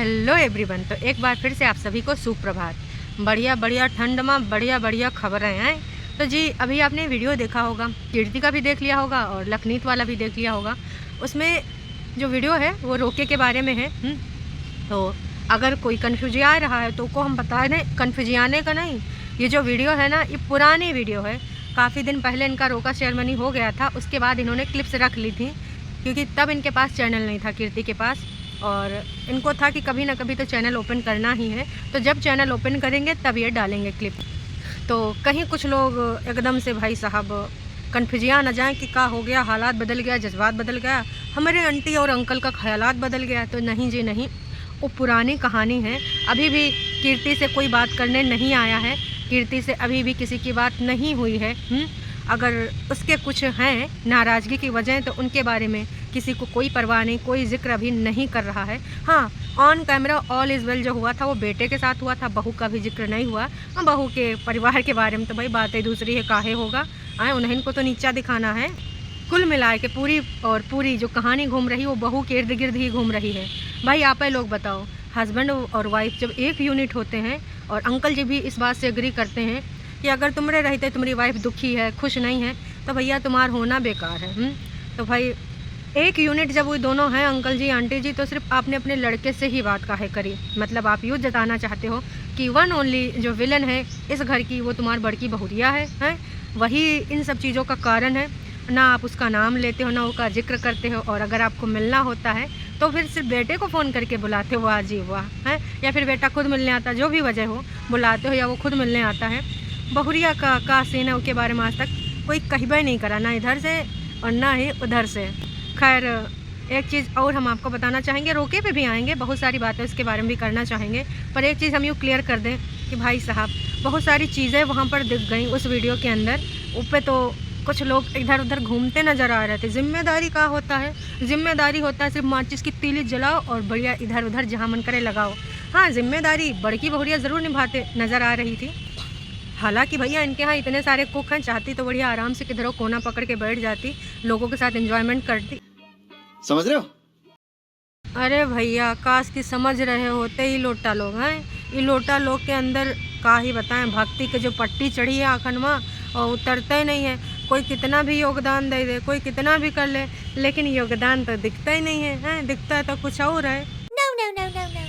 Hello everyone. तो एक बार फिर से आप सभी को सुप्रभात। बढ़िया बढ़िया ठंड में बढ़िया बढ़िया खबरें हैं। तो जी अभी आपने वीडियो देखा होगा, कीर्ति का भी देख लिया होगा और लखनीत वाला भी देख लिया होगा। उसमें जो वीडियो है वो रोके के बारे में है। तो अगर कोई कन्फ्यूजन आ रहा है तो को हम बता दें, कन्फ्यूजन आने का नहीं। ये जो वीडियो है ना, ये पुरानी वीडियो है। काफ़ी दिन पहले इनका रोका सेरेमनी हो गया था, उसके बाद इन्होंने क्लिप्स रख ली थी, क्योंकि तब इनके पास चैनल नहीं था कीर्ति के पास, और इनको था कि कभी ना कभी तो चैनल ओपन करना ही है। तो जब चैनल ओपन करेंगे तब ये डालेंगे क्लिप। तो कहीं कुछ लोग एकदम से भाई साहब कन्फ्यूजिया न जाए कि क्या हो गया, हालात बदल गया, जज्बात बदल गया, हमारे आंटी और अंकल का ख्यालात बदल गया। तो नहीं जी नहीं, वो पुरानी कहानी है। अभी भी कीर्ति से कोई बात करने नहीं आया है, कीर्ति से अभी भी किसी की बात नहीं हुई है। अगर उसके कुछ हैं नाराज़गी की वजह तो उनके बारे में किसी को कोई परवाह नहीं, कोई जिक्र अभी नहीं कर रहा है। हाँ, on camera all is well जो हुआ था वो बेटे के साथ हुआ था, बहू का भी जिक्र नहीं हुआ। हाँ, बहू के परिवार के बारे में तो भाई बातें दूसरी है, काहे होगा, उन्हें इनको तो नीचा दिखाना है। कुल मिला के पूरी जो कहानी घूम रही वो बहू के इर्द गिर्द ही घूम रही है। भाई आप लोग बताओ, हस्बैंड और वाइफ जब एक यूनिट होते हैं, और अंकल जी भी इस बात से एग्री करते हैं कि अगर तुम्हारे रहते तुम्हारी वाइफ दुखी है, खुश नहीं है, तो भैया तुम्हारा होना बेकार है। तो भाई एक यूनिट जब वो दोनों हैं, अंकल जी आंटी जी, तो सिर्फ आपने अपने लड़के से ही बात काहे करी। मतलब आप यूँ जताना चाहते हो कि वन ओनली जो विलन है इस घर की वो तुम्हारी बड़की बहुरिया है, वही इन सब चीज़ों का कारण है। ना आप उसका नाम लेते हो, ना उसका जिक्र करते हो, और अगर आपको मिलना होता है तो फिर सिर्फ बेटे को फ़ोन करके बुलाते हो, वाह जी वाह, है, या फिर बेटा खुद मिलने आता, जो भी वजह हो बुलाते हो, या वो खुद मिलने आता है। बहुरिया का सीन है उसके बारे में आज तक कोई कहबे नहीं करा, ना इधर से और ना ही उधर से। खैर एक चीज़ और हम आपको बताना चाहेंगे, रोके पे भी आएंगे, बहुत सारी बातें उसके बारे में भी करना चाहेंगे, पर एक चीज़ हम यूँ क्लियर कर दें कि भाई साहब बहुत सारी चीज़ें वहाँ पर दिख गई उस वीडियो के अंदर। ऊपर तो कुछ लोग इधर उधर घूमते नज़र आ रहे थे। जिम्मेदारी का होता है, जिम्मेदारी होता है सिर्फ माचिस की तीली जलाओ और बढ़िया इधर उधर जहाँ मन करे लगाओ। हाँ, जिम्मेदारी बड़की बहुरिया ज़रूर निभाते नज़र आ रही थी। हालांकि भैया इनके यहाँ इतने सारे कुक हैं, चाहती तो बढ़िया आराम से किधरों कोना पकड़ के बैठ जाती, लोगों के साथ एंजॉयमेंट करती। समझ रहे हो? अरे भैया काश की समझ रहे होते ही लोटा लोग हैं। ये लोटा लोग के अंदर का ही बताएं, भक्ति के जो पट्टी चढ़ी है आखन में और उतरते ही नहीं है। कोई कितना भी योगदान दे दे, कोई कितना भी कर ले, लेकिन योगदान तो दिखता ही नहीं है, दिखता है तो कुछ और है।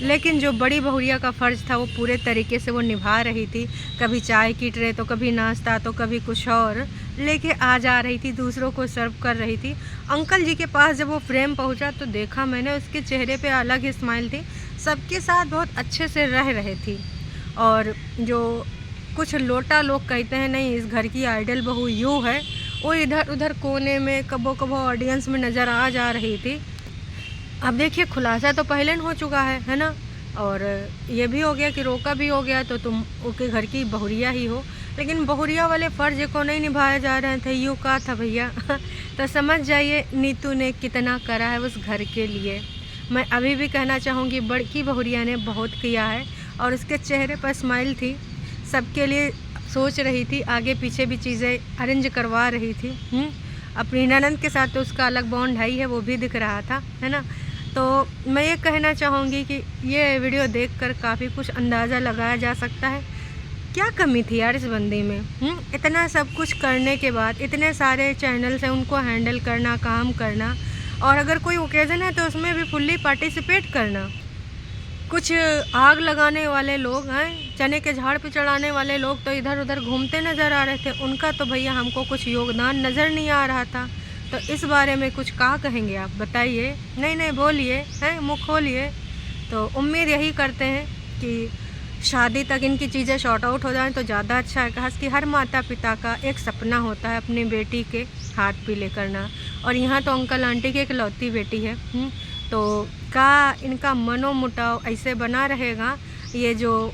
लेकिन जो बड़ी बहुरिया का फ़र्ज़ था वो पूरे तरीके से वो निभा रही थी। कभी चाय की ट्रे तो कभी नाश्ता तो कभी कुछ और लेके आ जा रही थी, दूसरों को सर्व कर रही थी। अंकल जी के पास जब वो फ्रेम पहुंचा तो देखा मैंने उसके चेहरे पे अलग ही स्माइल थी, सबके साथ बहुत अच्छे से रह रहे थी। और जो कुछ लोटा लोग कहते हैं नहीं इस घर की आइडल बहू यूँ है, वो इधर उधर कोने में कबो कबो ऑडियंस में नज़र आ जा रही थी। अब देखिए खुलासा तो पहले हो चुका है ना, और ये भी हो गया कि रोका भी हो गया, तो तुम उसके घर की बहुरिया ही हो। लेकिन बहुरिया वाले फ़र्ज को नहीं निभाए जा रहे थे, यूँ कहा था भैया। तो समझ जाइए नीतू ने कितना करा है उस घर के लिए। मैं अभी भी कहना चाहूँगी बड़की बहुरिया ने बहुत किया है, और उसके चेहरे पर स्माइल थी, सबके लिए सोच रही थी, आगे पीछे भी चीज़ें अरेंज करवा रही थी। अपनी ननद के साथ तो उसका अलग बॉन्ड है वो भी दिख रहा था, है ना। तो मैं ये कहना चाहूँगी कि ये वीडियो देखकर काफ़ी कुछ अंदाज़ा लगाया जा सकता है क्या कमी थी यार इस बंदी में। इतना सब कुछ करने के बाद, इतने सारे चैनल से उनको हैंडल करना, काम करना, और अगर कोई ओकेज़न है तो उसमें भी फुल्ली पार्टिसिपेट करना। कुछ आग लगाने वाले लोग हैं, चने के झाड़ पे चढ़ाने वाले लोग तो इधर उधर घूमते नज़र आ रहे थे, उनका तो भैया हमको कुछ योगदान नज़र नहीं आ रहा था। तो इस बारे में कुछ कहा कहेंगे आप, बताइए। नहीं बोलिए, हैं, मुँह खोलिए। तो उम्मीद यही करते हैं कि शादी तक इनकी चीज़ें शॉर्ट आउट हो जाएं तो ज़्यादा अच्छा है। खास कि हर माता पिता का एक सपना होता है अपनी बेटी के हाथ पीले करना, और यहाँ तो अंकल आंटी की इकलौती बेटी है। तो का इनका मनोमुटाव ऐसे बना रहेगा, ये जो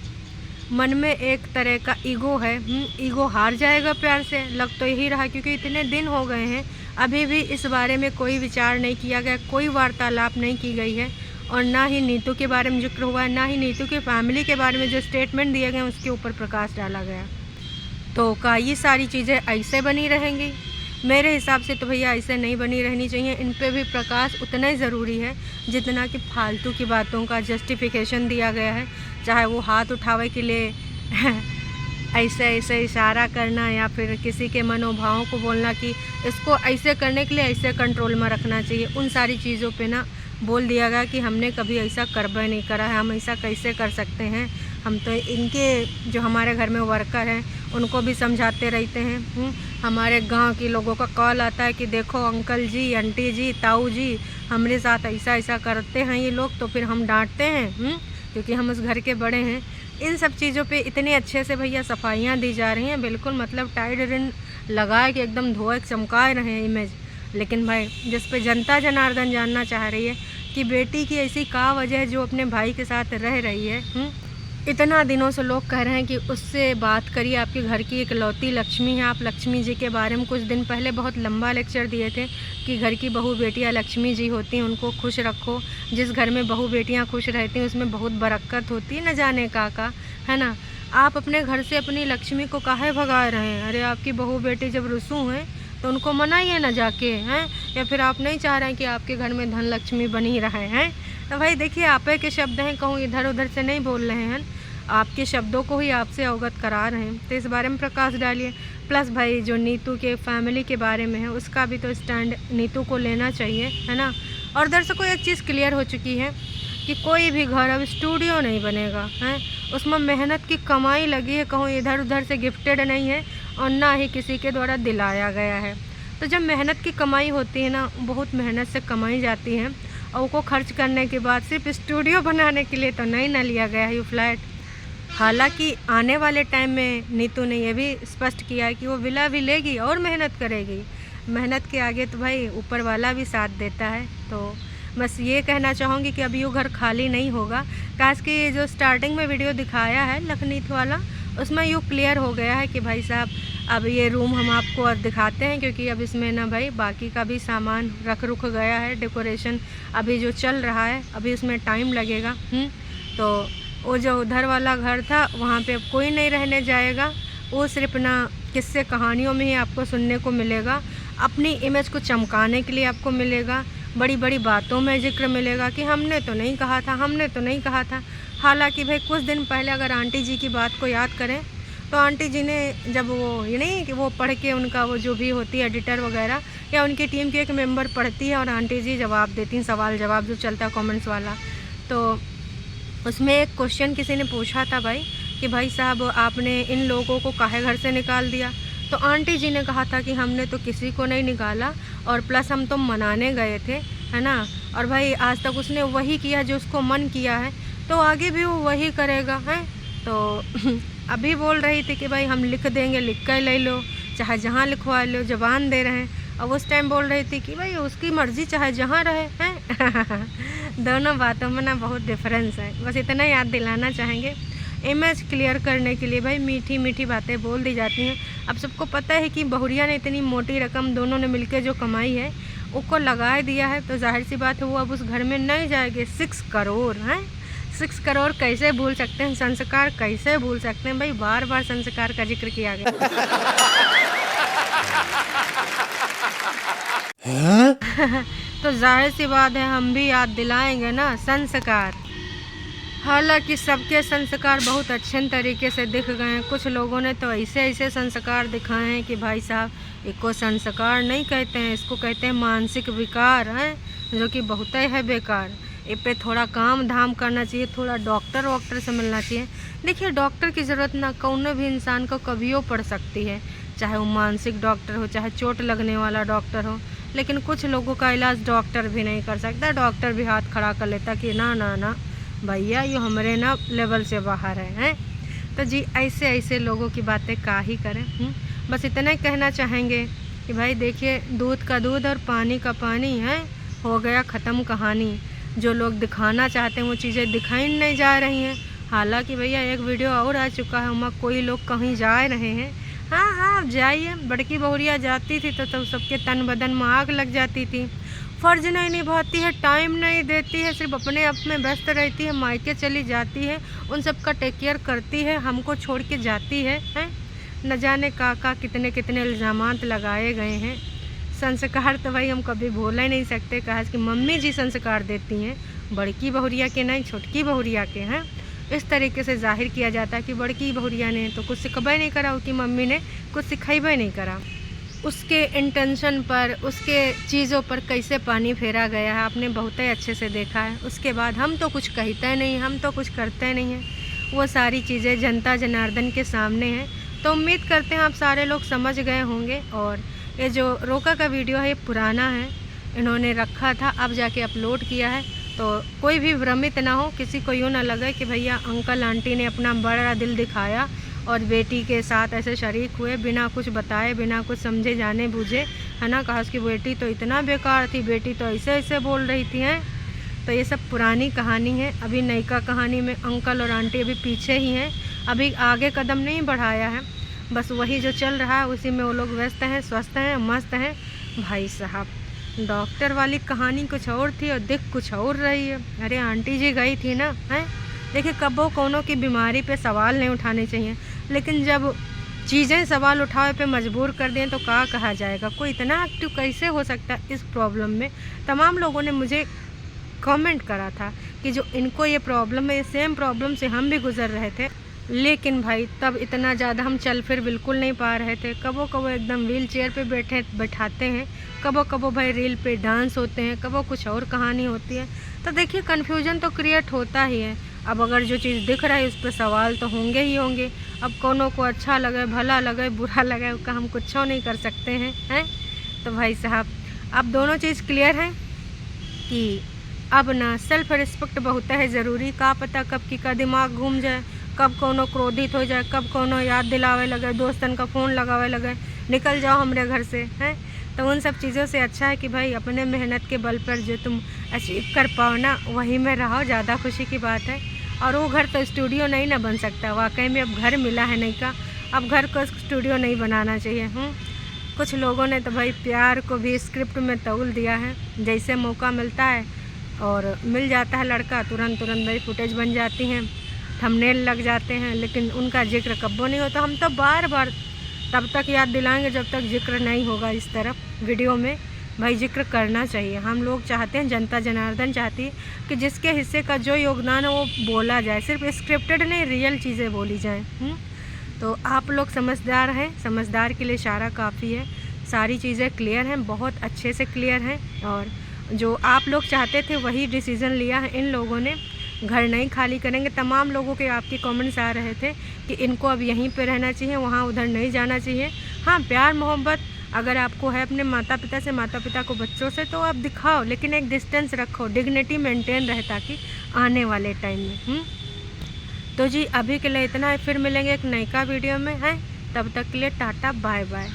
मन में एक तरह का ईगो है, ईगो हार जाएगा प्यार से, लग तो यही रहा। क्योंकि इतने दिन हो गए हैं अभी भी इस बारे में कोई विचार नहीं किया गया, कोई वार्तालाप नहीं की गई है, और ना ही नीतू के बारे में जिक्र हुआ है, ना ही नीतू की फैमिली के बारे में जो स्टेटमेंट दिए गए उसके ऊपर प्रकाश डाला गया। तो का ये सारी चीज़ें ऐसे बनी रहेंगी? मेरे हिसाब से तो भैया ऐसे नहीं बनी रहनी चाहिए। इन पे भी प्रकाश उतना ही ज़रूरी है जितना कि फालतू की बातों का जस्टिफिकेशन दिया गया है, चाहे वो हाथ उठावे के लिए ऐसे ऐसे इशारा करना या फिर किसी के मनोभावों को बोलना कि इसको ऐसे करने के लिए ऐसे कंट्रोल में रखना चाहिए। उन सारी चीज़ों पे ना बोल दिया गया कि हमने कभी ऐसा करबे नहीं करा है, हम ऐसा कैसे कर सकते हैं। हम तो इनके जो हमारे घर में वर्कर हैं उनको भी समझाते रहते हैं। हमारे गांव के लोगों का कॉल आता है कि देखो अंकल जी, आंटी जी, ताऊ जी, हमारे साथ ऐसा ऐसा करते हैं ये लोग, तो फिर हम डांटते हैं क्योंकि हम उस घर के बड़े हैं। इन सब चीज़ों पे इतने अच्छे से भैया सफाइयाँ दी जा रही हैं, बिल्कुल मतलब टाइड रिन लगाए कि एकदम धोए चमकाए रहे हैं इमेज। लेकिन भाई जिस पे जनता जनार्दन जानना चाह रही है कि बेटी की ऐसी क्या वजह है जो अपने भाई के साथ रह रही है। इतना दिनों से लोग कह रहे हैं कि उससे बात करिए, आपके घर की इकलौती लक्ष्मी है। आप लक्ष्मी जी के बारे में कुछ दिन पहले बहुत लंबा लेक्चर दिए थे कि घर की बहू बेटियां लक्ष्मी जी होती हैं, उनको खुश रखो। जिस घर में बहू बेटियां खुश रहती हैं उसमें बहुत बरकत होती है, न जाने का है ना। आप अपने घर से अपनी लक्ष्मी को काहे भगा रहे हैं? अरे आपकी बहू बेटी जब रुसू हैं तो उनको मनाइए ना जाके, हैं? या फिर आप नहीं चाह रहे हैं कि आपके घर में धन लक्ष्मी बनी रहे हैं? तो भाई देखिए, आपे के शब्द हैं, कहूँ इधर उधर से नहीं बोल रहे हैं, आपके शब्दों को ही आपसे अवगत करा रहे हैं। तो इस बारे में प्रकाश डालिए। प्लस भाई जो नीतू के फैमिली के बारे में है उसका भी तो स्टैंड नीतू को लेना चाहिए, है ना। और दर्शकों एक चीज़ क्लियर हो चुकी है कि कोई भी घर अब स्टूडियो नहीं बनेगा, हैं? उसमें मेहनत की कमाई लगी है, कहूँ इधर उधर से गिफ्टेड नहीं है और ना ही किसी के द्वारा दिलाया गया है। तो जब मेहनत की कमाई होती है ना, बहुत मेहनत से कमाई जाती है और उसको खर्च करने के बाद सिर्फ स्टूडियो बनाने के लिए तो नहीं ना लिया गया है ये फ्लैट। हालांकि आने वाले टाइम में नीतू ने यह भी स्पष्ट किया है कि वो विला भी लेगी और मेहनत करेगी। मेहनत के आगे तो भाई ऊपर वाला भी साथ देता है। तो बस ये कहना चाहूँगी कि अभी वो घर खाली नहीं होगा। काश कि जो स्टार्टिंग में वीडियो दिखाया है लखनीत वाला, उसमें यूँ क्लियर हो गया है कि भाई साहब अब ये रूम हम आपको और दिखाते हैं, क्योंकि अब इसमें ना भाई बाकी का भी सामान रख रुक गया है, डेकोरेशन अभी जो चल रहा है, अभी उसमें टाइम लगेगा। तो वो जो उधर वाला घर था वहाँ पे अब कोई नहीं रहने जाएगा। वो सिर्फ ना किस्से कहानियों में ही आपको सुनने को मिलेगा, अपनी इमेज को चमकाने के लिए आपको मिलेगा, बड़ी बड़ी बातों में जिक्र मिलेगा कि हमने तो नहीं कहा था, हमने तो नहीं कहा था। हालांकि भाई कुछ दिन पहले अगर आंटी जी की बात को याद करें तो आंटी जी ने जब वो ये नहीं कि वो पढ़ के उनका वो जो भी होती है एडिटर वगैरह या उनकी टीम की एक मेंबर पढ़ती है और आंटी जी जवाब देती हैं, सवाल जवाब जो चलता है कमेंट्स वाला। तो उसमें एक क्वेश्चन किसी ने पूछा था भाई कि भाई साहब आपने इन लोगों को काहे घर से निकाल दिया। तो आंटी जी ने कहा था कि हमने तो किसी को नहीं निकाला और प्लस हम तो मनाने गए थे, है ना। और भाई आज तक उसने वही किया जो उसको मन किया है, तो आगे भी वो वही करेगा, है। तो अभी बोल रही थी कि भाई हम लिख देंगे, लिख कर ले लो, चाहे जहाँ लिखवा लो, ज़बान दे रहे हैं। अब उस टाइम बोल रही थी कि भाई उसकी मर्ज़ी चाहे जहाँ रहे, हैं। दोनों बातों में ना बहुत डिफरेंस है। बस इतना याद दिलाना चाहेंगे। इमेज क्लियर करने के लिए भाई मीठी मीठी बातें बोल दी जाती हैं। अब सबको पता है कि बहुरिया ने इतनी मोटी रकम दोनों ने मिलकर जो कमाई है उसको लगा दिया है, तो जाहिर सी बात है वो अब उस घर में नहीं जाएंगे। 6 करोड़ हैं, 6 करोड़ कैसे भूल सकते हैं, संस्कार कैसे भूल सकते हैं भाई। बार बार संस्कार का जिक्र किया गया। तो जाहिर सी बात है हम भी याद दिलाएंगे ना संस्कार। हालांकि सबके संस्कार बहुत अच्छे तरीके से दिख गए हैं, कुछ लोगों ने तो ऐसे ऐसे संस्कार दिखाए हैं कि भाई साहब इसको संस्कार नहीं कहते हैं, इसको कहते हैं मानसिक विकार, हैं, जो कि बहुत ही है बेकार। इस पे थोड़ा काम धाम करना चाहिए, थोड़ा डॉक्टर वॉक्टर से मिलना चाहिए। देखिए डॉक्टर की ज़रूरत ना कौन भी इंसान को कभियो पड़ सकती है, चाहे वो मानसिक डॉक्टर हो, चाहे चोट लगने वाला डॉक्टर हो। लेकिन कुछ लोगों का इलाज डॉक्टर भी नहीं कर सकता, डॉक्टर भी हाथ खड़ा कर लेता कि ना ना ना भैया ये हमारे ना लेवल से बाहर है। तो जी ऐसे ऐसे लोगों की बातें का ही करें। बस इतना ही कहना चाहेंगे कि भाई देखिए दूध का दूध और पानी का पानी है, हो गया ख़त्म कहानी। जो लोग दिखाना चाहते हैं वो चीज़ें दिखाई नहीं जा रही हैं। हालांकि भैया एक वीडियो और आ चुका है, वहाँ कोई लोग कहीं जा रहे हैं। हाँ हाँ आप जाइए, बड़की बहुरिया जाती थी तो सबके तन बदन में आग लग जाती थी। फ़र्ज़ नहीं निभाती है, टाइम नहीं देती है, सिर्फ अपने आप में व्यस्त रहती है, मायके चली जाती है, उन सब का टेक केयर करती है, हमको छोड़ के जाती है, हैं। न जाने का कितने कितने इल्ज़ामात लगाए गए हैं। संस्कार तो भाई हम कभी भूल ही नहीं सकते, कहा कि मम्मी जी संस्कार देती हैं, बड़की बहुरिया के नहीं छोटकी बहुरिया के हैं। इस तरीके से जाहिर किया जाता है कि बड़की बहुरिया ने तो कुछ सिखबे नहीं करा, कि मम्मी ने कुछ सिखाइबे नहीं करा। उसके इंटेंशन पर, उसके चीज़ों पर कैसे पानी फेरा गया है आपने बहुत ही अच्छे से देखा है। उसके बाद हम तो कुछ कहते नहीं, हम तो कुछ करते नहीं हैं, वो सारी चीज़ें जनता जनार्दन के सामने हैं। तो उम्मीद करते हैं आप सारे लोग समझ गए होंगे। और ये जो रोका का वीडियो है ये पुराना है, इन्होंने रखा था अब जाके अपलोड किया है। तो कोई भी भ्रमित ना हो, किसी को यूँ ना लगे कि भैया अंकल आंटी ने अपना बड़ा दिल दिखाया और बेटी के साथ ऐसे शरीक हुए बिना कुछ बताए, बिना कुछ समझे जाने बूझे, है ना। कहा कि बेटी तो इतना बेकार थी, बेटी तो ऐसे ऐसे बोल रही थी हैं। तो ये सब पुरानी कहानी है। अभी नयिका कहानी में अंकल और आंटी अभी पीछे ही हैं, अभी आगे कदम नहीं बढ़ाया है। बस वही जो चल रहा है उसी में वो लोग व्यस्त हैं, स्वस्थ हैं, मस्त हैं। भाई साहब, डॉक्टर वाली कहानी कुछ और थी और दिख कुछ और रही है। अरे आंटी जी गई थी ना, हैं। देखिए कबो कोनो की बीमारी पे सवाल नहीं उठाने चाहिए, लेकिन जब चीज़ें सवाल उठावे पे मजबूर कर दें तो क्या कहा जाएगा। कोई इतना एक्टिव कैसे हो सकता है इस प्रॉब्लम में। तमाम लोगों ने मुझे कमेंट करा था कि जो इनको ये प्रॉब्लम है, ये सेम प्रॉब्लम से हम भी गुजर रहे थे, लेकिन भाई तब इतना ज़्यादा हम चल फिर बिल्कुल नहीं पा रहे थे। कबो कबो एकदम व्हील चेयर पे बैठाते हैं, कबो कबो भाई रील पे डांस होते हैं, कबो कुछ और कहानी होती है। तो देखिए कन्फ्यूजन तो क्रिएट होता ही है। अब अगर जो चीज़ दिख रहा है उस पर सवाल तो होंगे ही होंगे। अब कोनो को अच्छा लगे, भला लगे, बुरा लगे, उसका हम कुछ नहीं कर सकते हैं। तो भाई साहब अब दोनों चीज़ क्लियर है कि अब ना सेल्फ रिस्पेक्ट बहुत है ज़रूरी। का पता कब की का दिमाग घूम जाए, कब कोनो क्रोधित हो जाए, कब कोनो याद दिलावे लगे, दोस्तन का फ़ोन लगावे लगे, निकल जाओ हमारे घर से, हैं। तो उन सब चीज़ों से अच्छा है कि भाई अपने मेहनत के बल पर जो तुम अचीव कर पाओ ना, वहीं में रहो, ज़्यादा खुशी की बात है। और वो घर तो स्टूडियो नहीं ना बन सकता। वाकई में अब घर मिला है नहीं का, अब घर को स्टूडियो नहीं बनाना चाहिए। कुछ लोगों ने तो भाई प्यार को भी स्क्रिप्ट में तौल दिया है। जैसे मौका मिलता है और मिल जाता है लड़का, तुरंत भाई फुटेज बन जाती हैं, थंबनेल लग जाते हैं, लेकिन उनका जिक्र कब्बो नहीं होता। हम तो बार बार तब तक याद दिलाएंगे जब तक जिक्र नहीं होगा इस तरफ वीडियो में। भाई जिक्र करना चाहिए। हम लोग चाहते हैं, जनता जनार्दन चाहती है कि जिसके हिस्से का जो योगदान है वो बोला जाए, सिर्फ स्क्रिप्टेड नहीं, रियल चीज़ें बोली जाएँ। तो आप लोग समझदार हैं, समझदार के लिए इशारा काफ़ी है। सारी चीज़ें क्लियर हैं, बहुत अच्छे से क्लियर हैं। और जो आप लोग चाहते थे वही डिसीज़न लिया है इन लोगों ने। घर नहीं खाली करेंगे। तमाम लोगों के आपके कमेंट्स आ रहे थे कि इनको अब यहीं पे रहना चाहिए, वहाँ उधर नहीं जाना चाहिए। हाँ, प्यार मोहब्बत अगर आपको है अपने माता पिता से, माता पिता को बच्चों से, तो आप दिखाओ, लेकिन एक डिस्टेंस रखो, डिग्निटी मेंटेन रहे ताकि आने वाले टाइम में। तो जी अभी के लिए इतना है, फिर मिलेंगे एक नयिका वीडियो में, है। तब तक के लिए टाटा बाय बाय।